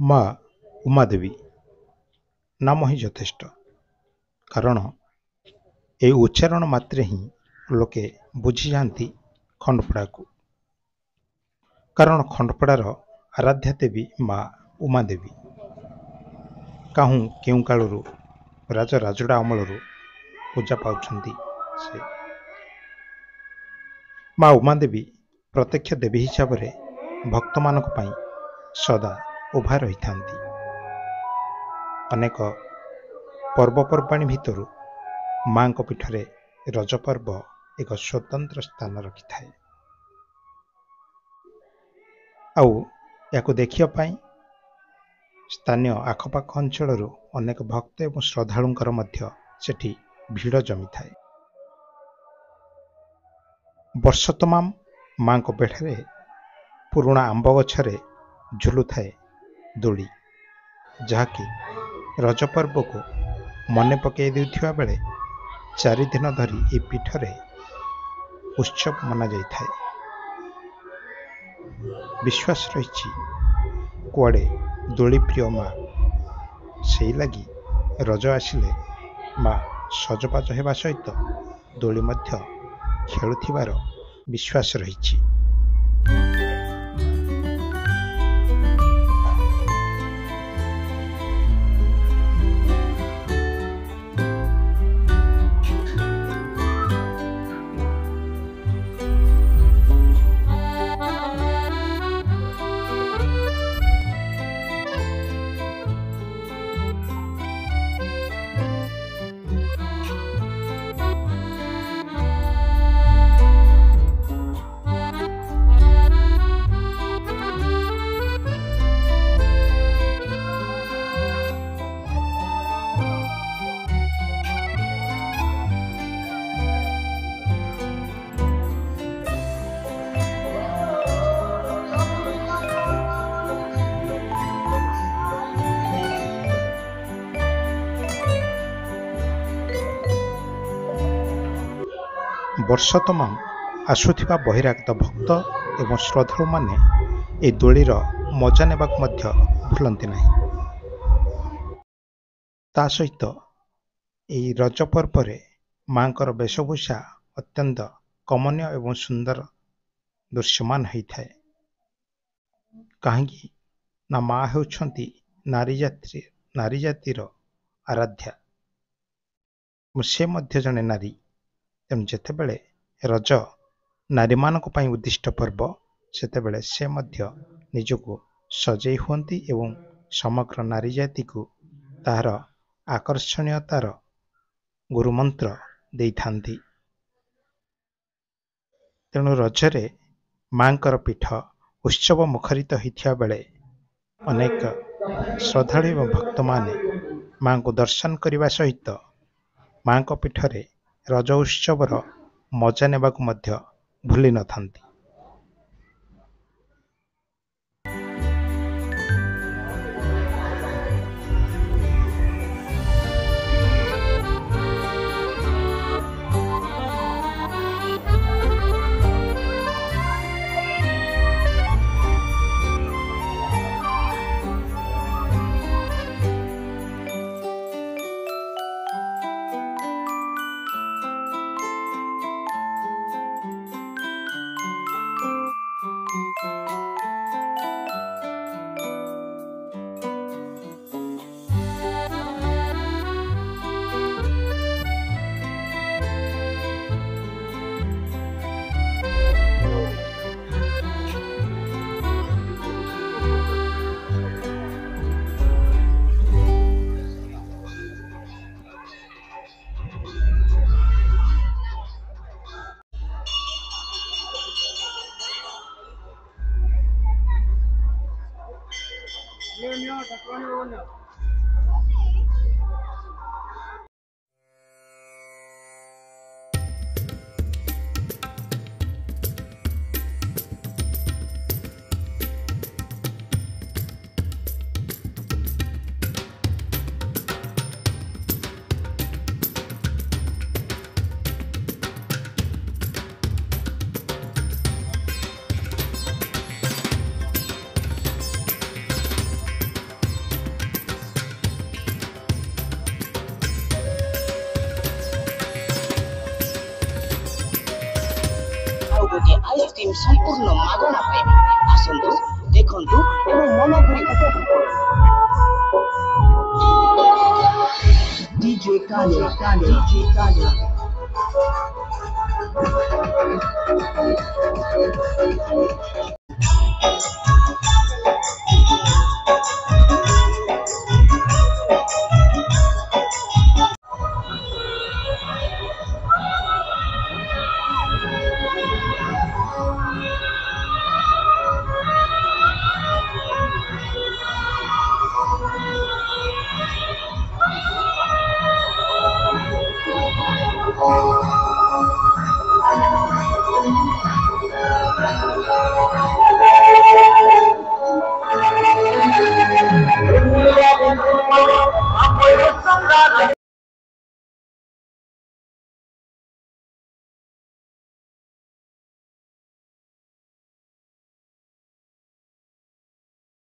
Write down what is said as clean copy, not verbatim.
ମା ଉମାଦେବୀ ନାମ ହିଁ ଯଥେଷ୍ଟ। କାରଣ ଏହି ଉଚ୍ଚାରଣ ମାତ୍ରେ ହିଁ ଲୋକେ ବୁଝିଯାଆନ୍ତି ଖଣ୍ଡପଡ଼ାକୁ। କାରଣ ଖଣ୍ଡପଡ଼ାର ଆରାଧ୍ୟା ଦେବୀ ମା ଉମାଦେବୀ କାହୁଁ କେଉଁ କାଳରୁ ରାଜ ରାଜୁଡ଼ା ଅମଳରୁ ପୂଜା ପାଉଛନ୍ତି। ସେ ମା ଉମାଦେବୀ ପ୍ରତ୍ୟକ୍ଷ ଦେବୀ ହିସାବରେ ଭକ୍ତମାନଙ୍କ ପାଇଁ ସଦା ଉଭା ରହିଥାନ୍ତି। ଅନେକ ପର୍ବପର୍ବାଣୀ ଭିତରୁ ମାଙ୍କ ପୀଠରେ ରଜ ପର୍ବ ଏକ ସ୍ୱତନ୍ତ୍ର ସ୍ଥାନ ରଖିଥାଏ। ଆଉ ଏହାକୁ ଦେଖିବା ପାଇଁ ସ୍ଥାନୀୟ ଆଖପାଖ ଅଞ୍ଚଳରୁ ଅନେକ ଭକ୍ତ ଏବଂ ଶ୍ରଦ୍ଧାଳୁଙ୍କର ମଧ୍ୟ ସେଠି ଭିଡ଼ ଜମିଥାଏ। ବର୍ଷ ତମାମ ମାଙ୍କ ପୀଠରେ ପୁରୁଣା ଆମ୍ବ ଗଛରେ ଝୁଲୁଥାଏ ଦୋଳି, ଯାହାକି ରଜ ପର୍ବକୁ ମନେ ପକାଇ ଦେଉଥିବା ବେଳେ 4 ଦିନ ଧରି ଏହି ପୀଠରେ ଉତ୍ସବ ମନାଯାଇଥାଏ। ବିଶ୍ୱାସ ରହିଛି କୁଆଡ଼େ ଦୋଳି ପ୍ରିୟ ମା, ସେଇ ଲାଗି ରଜ ଆସିଲେ ମା ସଜବାଜ ହେବା ସହିତ ଦୋଳି ମଧ୍ୟ ଖେଳୁଥିବାର ବିଶ୍ୱାସ ରହିଛି। ବର୍ଷ ତମାମ ଆସୁଥିବା ବହିରାଗତ ଭକ୍ତ ଏବଂ ଶ୍ରଦ୍ଧାଳୁମାନେ ଏହି ଦୋଳିର ମଜା ନେବାକୁ ମଧ୍ୟ ଭୁଲନ୍ତି ନାହିଁ। ତା ସହିତ ଏହି ରଜ ପର୍ବରେ ମାଙ୍କର ବେଶଭୂଷା ଅତ୍ୟନ୍ତ କମନୀୟ ଏବଂ ସୁନ୍ଦର ଦୃଶ୍ୟମାନ ହୋଇଥାଏ। କାହିଁକି ନା ମା ହେଉଛନ୍ତି ନାରୀ ଜାତିର ଆରାଧ୍ୟା ଏବଂ ସେ ମଧ୍ୟ ଜଣେ ନାରୀ। ତେଣୁ ଯେତେବେଳେ ରଜ ନାରୀମାନଙ୍କ ପାଇଁ ଉଦ୍ଦିଷ୍ଟ ପର୍ବ, ସେତେବେଳେ ସେ ମଧ୍ୟ ନିଜକୁ ସଜେଇ ହୁଅନ୍ତି ଏବଂ ସମଗ୍ର ନାରୀ ଜାତିକୁ ତାହାର ଆକର୍ଷଣୀୟତାର ଗୁରୁମନ୍ତ୍ର ଦେଇଥାନ୍ତି। ତେଣୁ ରଜରେ ମାଙ୍କର ପୀଠ ଉତ୍ସବ ମୁଖରିତ ହୋଇଥିବା ବେଳେ ଅନେକ ଶ୍ରଦ୍ଧାଳୁ ଏବଂ ଭକ୍ତମାନେ ମାଙ୍କୁ ଦର୍ଶନ କରିବା ସହିତ ମାଙ୍କ ପୀଠରେ ରଜ ଉତ୍ସବର ମଜା ନେବାକୁ ମଧ୍ୟ ଭୁଲି ନଥାନ୍ତି। वैक्सीन संपूर्ण मागणा पाइबे आसंतु देखंतु एवं मन भरी उपभोग डीजे काले